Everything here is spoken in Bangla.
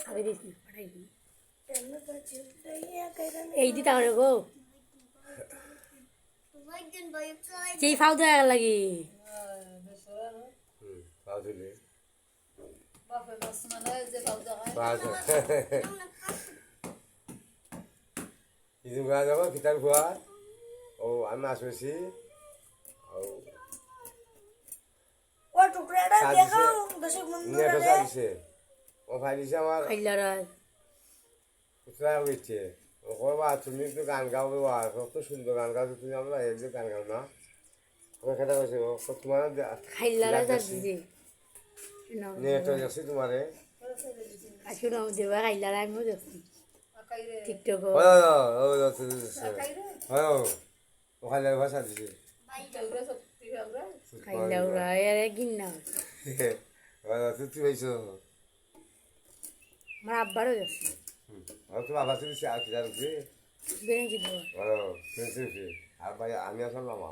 আমি দিছি এই দিতে আমার গো যেই ফাউ দেওয়া লাগি ইদিন ঘোরা যাব ভিতর খোয়া ও আমি মাছ বেশি ও টুকরাটা দেখাও দর্শক নেটো বন্ধুরা চালিছে ও ভাই দিছে আমার খাইলারা কোথায় হয়েছে ও করবা তুমি একটু গান গাও কত সুন্দর গান গাও তুমি আমরা একটু গান গাও না ওকে খেতে গেছে ও তোমার খাইলারা যাচ্ছি নেটো যাচ্ছি তোমারে আসুন দেবা খাইলারা আমিও যাচ্ছি টিকটক ওখানে ভাষা দিছে খাইলারা এর গিন্না তুই পাইছ আমার আব্বারও যাচ্ছে তুমি আবার তুমি আর কি জানো বেরেঞ্চি দেওয়া আর ভাই আমি আসলাম মামা